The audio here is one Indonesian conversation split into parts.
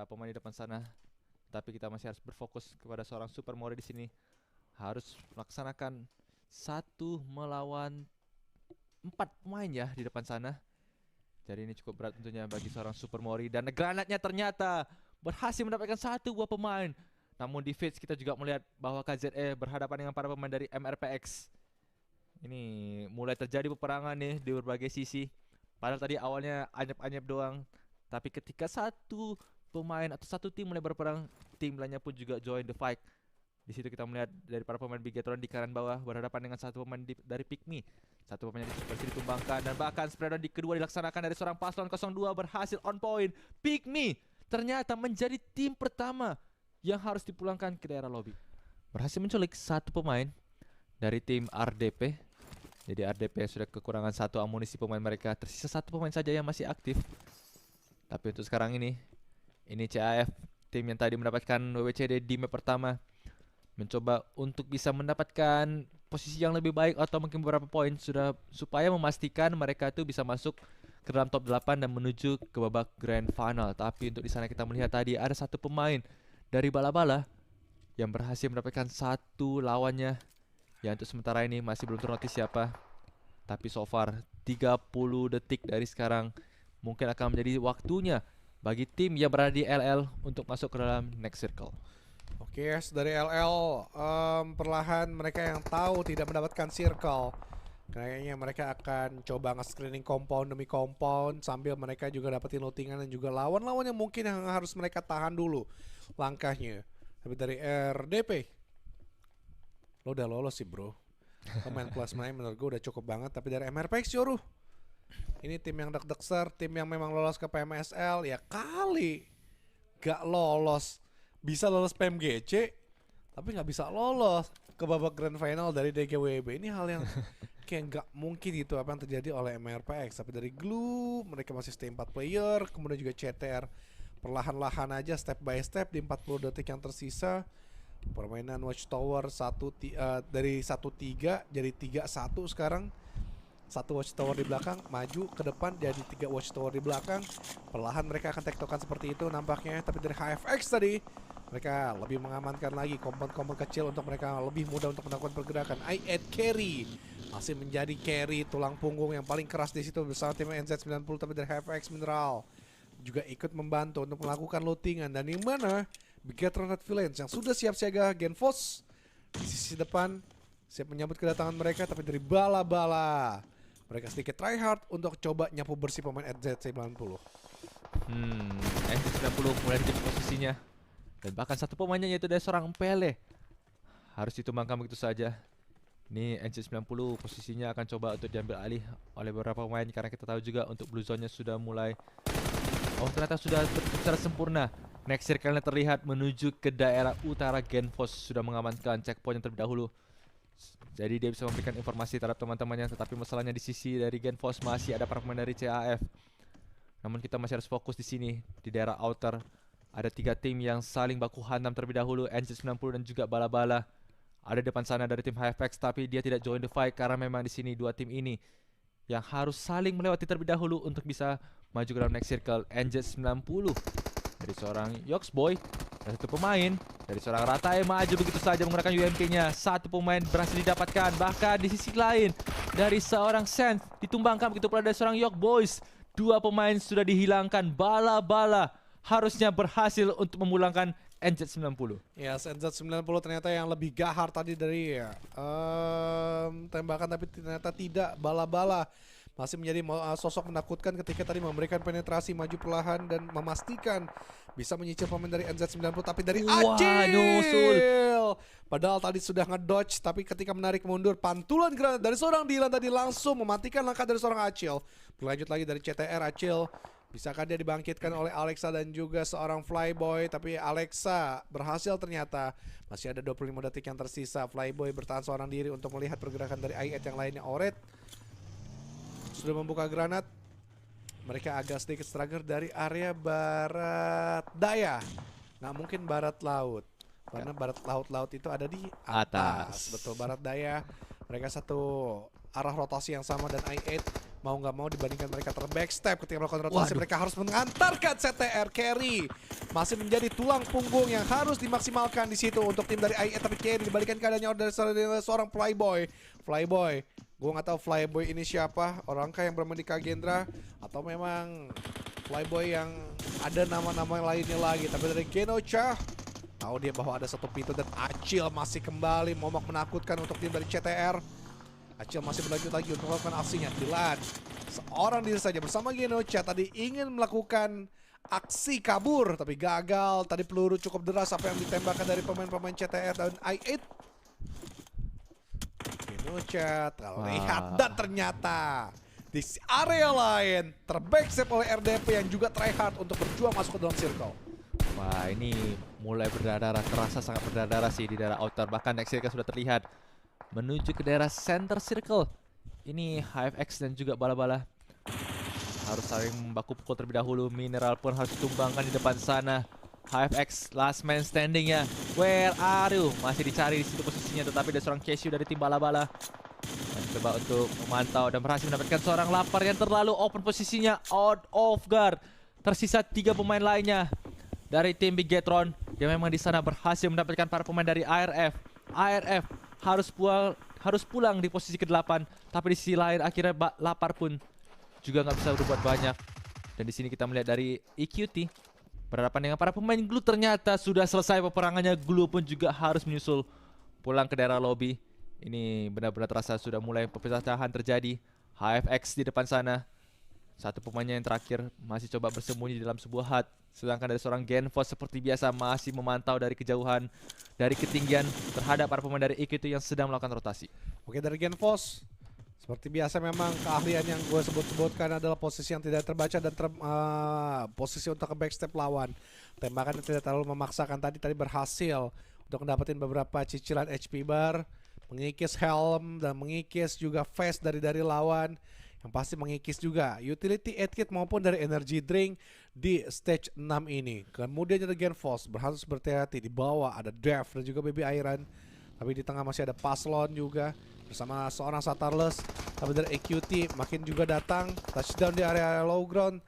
pemain di depan sana. Tapi kita masih harus berfokus kepada seorang Super Mori di sini. Harus melaksanakan 1 melawan 4 pemain ya di depan sana. Jadi ini cukup berat tentunya bagi seorang Super Mori. Dan granatnya ternyata berhasil mendapatkan 1 buah pemain. Namun di feeds kita juga melihat bahwa KZE berhadapan dengan para pemain dari MRPX. Ini mulai terjadi peperangan nih di berbagai sisi. Padahal tadi awalnya anyep-anyep doang. Tapi ketika satu pemain atau satu tim mulai berperang, tim lainnya pun juga join the fight. Di situ kita melihat dari para pemain Bigetron di kanan bawah berhadapan dengan satu pemain dari Pikmi. Satu pemain berhasil ditumbangkan dan bahkan spreadown di kedua dilaksanakan dari seorang paslon 02 berhasil on point. Pikmi ternyata menjadi tim pertama yang harus dipulangkan ke daerah lobby. Berhasil menculik satu pemain dari tim RDP. Jadi RDP sudah kekurangan 1 amunisi pemain mereka. Tersisa 1 pemain saja yang masih aktif. Tapi untuk sekarang ini CAF, tim yang tadi mendapatkan WWCD di map pertama, mencoba untuk bisa mendapatkan posisi yang lebih baik atau mungkin beberapa poin sudah supaya memastikan mereka itu bisa masuk ke dalam top 8 dan menuju ke babak grand final. Tapi untuk di sana kita melihat tadi ada 1 pemain dari Bala-Bala yang berhasil mendapatkan 1 lawannya. Ya untuk sementara ini masih belum ternotis siapa. Tapi so far 30 detik dari sekarang mungkin akan menjadi waktunya bagi tim yang berada di LL untuk masuk ke dalam next circle. Oke, dari LL perlahan mereka yang tahu tidak mendapatkan circle, kayaknya mereka akan coba nge-screening compound demi compound sambil mereka juga dapetin lootingan dan juga lawan-lawan yang mungkin yang harus mereka tahan dulu langkahnya. Tapi dari RDP, lo udah lolos sih bro. Pemain plus main menurut gue udah cukup banget. Tapi dari MRPX Yoruh, ini tim yang deg-degser, tim yang memang lolos ke PMSL, ya kali gak lolos. Bisa lolos PMGC, tapi nggak bisa lolos ke babak grand final dari DGWB. Ini hal yang kayak nggak mungkin gitu apa yang terjadi oleh MRPX. Tapi dari Glue, mereka masih stay 4 player, kemudian juga CTR perlahan-lahan aja step by step di 40 detik yang tersisa. Permainan Watchtower dari 1-3 jadi 3-1 sekarang. 1 Watchtower di belakang, maju ke depan jadi 3 Watchtower di belakang. Perlahan mereka akan tektokan seperti itu nampaknya. Tapi dari HFX tadi, mereka lebih mengamankan lagi kompon-kompon kecil untuk mereka lebih mudah untuk melakukan pergerakan. I8 carry masih menjadi carry tulang punggung yang paling keras di situ bersama tim NZ90. Tapi dari HFX Mineral juga ikut membantu untuk melakukan lootingan. Dan di mana Bigetron Red Villains yang sudah siap siaga Genfos di sisi depan siap menyambut kedatangan mereka. Tapi dari Bala-Bala mereka sedikit try hard untuk coba nyapu bersih pemain NZ90. NZ90 mulai di posisinya. Dan bahkan 1 pemainnya yaitu dari seorang Pele harus ditumbangkan begitu saja. Ini NZ90 posisinya akan coba untuk diambil alih oleh beberapa pemain. Karena kita tahu juga untuk blue zone-nya sudah mulai. Oh ternyata sudah secara sempurna. Next circle-nya terlihat menuju ke daerah utara. Genfos sudah mengamankan checkpoint yang terlebih dahulu. Jadi dia bisa memberikan informasi terhadap teman-temannya. Tetapi masalahnya di sisi dari Genfos masih ada para pemain dari CAF. Namun kita masih harus fokus di sini di daerah outer. Ada 3 tim yang saling baku hantam terlebih dahulu. NZ90 dan juga Bala-Bala. Ada depan sana dari tim HFX tapi dia tidak join the fight karena memang di sini 2 tim ini yang harus saling melewati terlebih dahulu untuk bisa maju ke dalam next circle. NZ90 dari seorang Yoxboy dan 1 pemain dari seorang Ratai maju begitu saja menggunakan UMP-nya. 1 pemain berhasil didapatkan. Bahkan di sisi lain dari seorang Sense ditumbangkan begitu pula dari seorang Yok Boys. 2 pemain sudah dihilangkan. Bala-Bala harusnya berhasil untuk memulangkan NZ90. Ya, NZ90 ternyata yang lebih gahar tadi dari tembakan, tapi ternyata tidak. Bala-Bala masih menjadi sosok menakutkan ketika tadi memberikan penetrasi maju perlahan dan memastikan bisa menyicil pemain dari NZ90. Tapi dari Acil, padahal tadi sudah ngedodge, tapi ketika menarik mundur, pantulan granat dari seorang Dylan tadi langsung mematikan langkah dari seorang Acil. Berlanjut lagi dari CTR Acil. Bisakah dia dibangkitkan oleh Alexa dan juga seorang Flyboy? Tapi Alexa berhasil ternyata. Masih ada 25 detik yang tersisa. Flyboy bertahan seorang diri untuk melihat pergerakan dari I8 yang lainnya. Oret sudah membuka granat. Mereka agak sedikit struggle dari area barat daya. Nggak mungkin barat laut. Karena barat laut itu ada di atas. Betul, barat daya. Mereka satu arah rotasi yang sama dan I8 mau nggak mau dibandingkan mereka terbackstep ketika melakukan rotasi. Mereka harus mengantarkan CTR carry masih menjadi tulang punggung yang harus dimaksimalkan di situ untuk tim dari IE, tapi Kerry dibalikan keadaannya dari seorang Flyboy. Gue nggak tahu Flyboy ini siapa, orangkah yang bermain di Kagendra atau memang Flyboy yang ada nama-nama lainnya lagi. Tapi dari Genocha tahu dia bahwa ada satu pintu dan Acil masih kembali momok menakutkan untuk tim dari CTR. Acil masih berlanjut lagi untuk melakukan aksinya. Dilan seorang diri saja bersama Genocha tadi ingin melakukan aksi kabur tapi gagal. Tadi peluru cukup deras apa yang ditembakkan dari pemain-pemain CTR dan i8. Genocha terlihat dan ternyata di area lain terbackstep oleh RDP yang juga tryhard untuk berjuang masuk ke dalam circle. Wah, ini mulai berdarah, terasa sangat berdarah sih di daerah outer. Bahkan next circle sudah terlihat menuju ke daerah center circle. Ini HFX dan juga bala-bala harus saling membaku pukul terlebih dahulu. Mineral pun harus ditumbangkan di depan sana. HFX last man standing ya. Where are you? Masih dicari di situ posisinya, tetapi ada seorang Cashew dari tim bala-bala. Coba untuk memantau dan berhasil mendapatkan seorang lapar yang terlalu open posisinya, out of guard. Tersisa 3 pemain lainnya dari tim Bigetron. Dia memang di sana berhasil mendapatkan para pemain dari ARF. ARF harus pulang di posisi ke-8, tapi di sisi lain akhirnya lapar pun juga nggak bisa berbuat banyak. Dan di sini kita melihat dari EQT berhadapan dengan para pemain Glue. Ternyata sudah selesai peperangannya. Glue pun juga harus menyusul pulang ke daerah lobby. Ini benar-benar terasa sudah mulai perpecahan terjadi. HFX di depan sana, satu pemainnya yang terakhir masih coba bersembunyi di dalam sebuah hut. Sedangkan dari seorang Genfos seperti biasa masih memantau dari kejauhan, dari ketinggian terhadap para pemain dari EQT yang sedang melakukan rotasi. Oke, dari Genfos seperti biasa memang keahlian yang gue sebut-sebutkan adalah posisi yang tidak terbaca dan posisi untuk ke backstep lawan. Tembakan yang tidak terlalu memaksakan tadi berhasil untuk mendapatkan beberapa cicilan HP bar, mengikis helm dan mengikis juga face dari lawan, yang pasti mengikis juga utility aid kit maupun dari energy drink di stage 6 ini. Kemudian ada Genfos berharus berhati-hati, di bawah ada Dev dan juga Baby Iron, tapi di tengah masih ada Paslon juga bersama seorang Satarless. Tapi dari EQT makin juga datang touchdown di area low ground.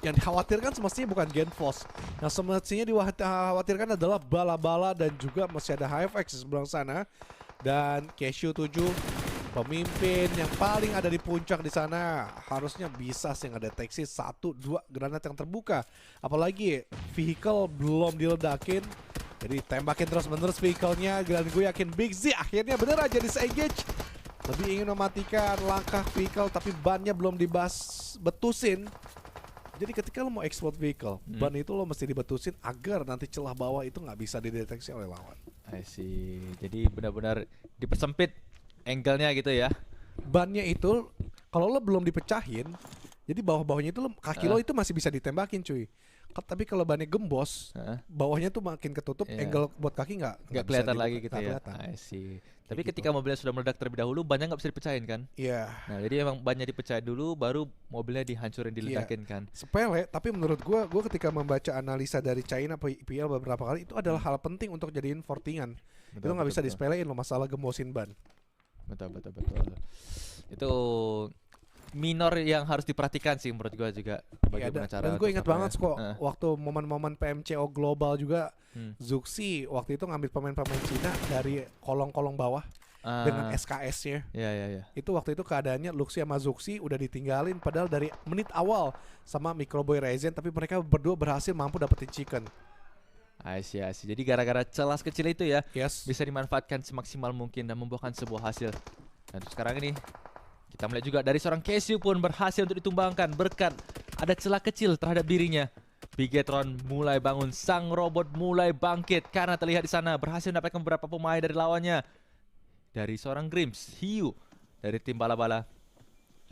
Yang dikhawatirkan semestinya bukan Genfos, yang semestinya dikhawatirkan adalah bala-bala dan juga masih ada HFX di sebelah sana. Dan Cashew 7, pemimpin yang paling ada di puncak di sana, harusnya bisa sih ngedeteksi 1-2 granat yang terbuka. Apalagi vehicle belum diledakin, jadi tembakin terus-menerus vehicle-nya. Dan gue yakin Big Z akhirnya bener aja disengage. Lebih ingin mematikan langkah vehicle tapi bannya belum dibetusin. Jadi ketika lo mau explode vehicle, ban itu lo mesti dibetusin agar nanti celah bawah itu nggak bisa dideteksi oleh lawan. I see. Jadi benar-benar dipersempit angle-nya gitu ya. Bannya itu kalau lo belum dipecahin, jadi bawah-bawahnya itu kaki lo itu masih bisa ditembakin cuy. Tapi kalau bannya gembos, bawahnya tuh makin ketutup, angle buat kaki nggak kelihatan lagi gitu ya. I see. Tapi ketika mobilnya sudah meledak terlebih dahulu, bannya nggak bisa dipecahin kan? Iya. Nah, jadi emang bannya dipecahin dulu, baru mobilnya dihancurin, diledakin kan? Sepele, tapi menurut gue ketika membaca analisa dari China PL beberapa kali, itu adalah hal penting untuk jadiin fortingan. Itu nggak bisa disepelein lo masalah gembosin ban. Betul. Itu minor yang harus diperhatikan sih menurut gue juga. Bagaimana cara. Dan gue ingat banget kok waktu momen-momen PMCO global juga, Zuxi waktu itu ngambil pemain-pemain Cina dari kolong-kolong bawah dengan SKS-nya. Iya. Itu waktu itu keadaannya Luxi sama Zuxi udah ditinggalin padahal dari menit awal sama Microboy Ryzen, tapi mereka berdua berhasil mampu dapetin chicken. I see. Jadi gara-gara celah kecil itu ya, bisa dimanfaatkan semaksimal mungkin dan membuahkan sebuah hasil. Dan sekarang ini kita melihat juga dari seorang Cashew pun berhasil untuk ditumbangkan berkat ada celah kecil terhadap dirinya. Bigetron mulai bangun, sang robot mulai bangkit karena terlihat di sana berhasil mendapatkan beberapa pemain dari lawannya. Dari seorang Grims, Hiu dari tim bala-bala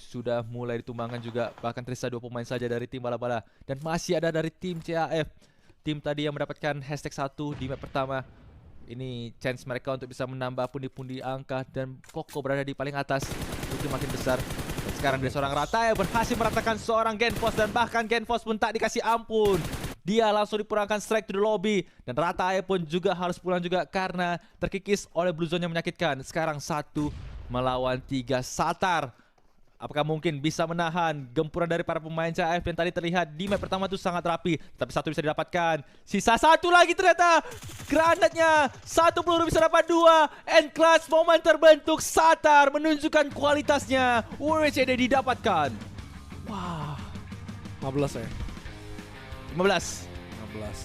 sudah mulai ditumbangkan juga, bahkan tersisa 2 pemain saja dari tim bala-bala. Dan masih ada dari tim CAF, tim tadi yang mendapatkan hashtag 1 di map pertama. Ini chance mereka untuk bisa menambah pundi-pundi angka dan Koko berada di paling atas, itu makin besar. Dan sekarang dari seorang Ratae berhasil meratakan seorang Genfos, dan bahkan Genfos pun tak dikasih ampun. Dia langsung dipulangkan straight to the lobby, dan Ratae pun juga harus pulang juga karena terkikis oleh Blue Zone yang menyakitkan. Sekarang 1 melawan 3 Satar. Apakah mungkin bisa menahan gempuran dari para pemain CAF yang tadi terlihat di map pertama itu sangat rapi, tapi satu bisa didapatkan. Sisa satu lagi ternyata. Granatnya, satu peluru bisa dapat dua. And clutch momen terbentuk. Satar menunjukkan kualitasnya. WWCD didapatkan. Wah, 15 ya. 15. 15.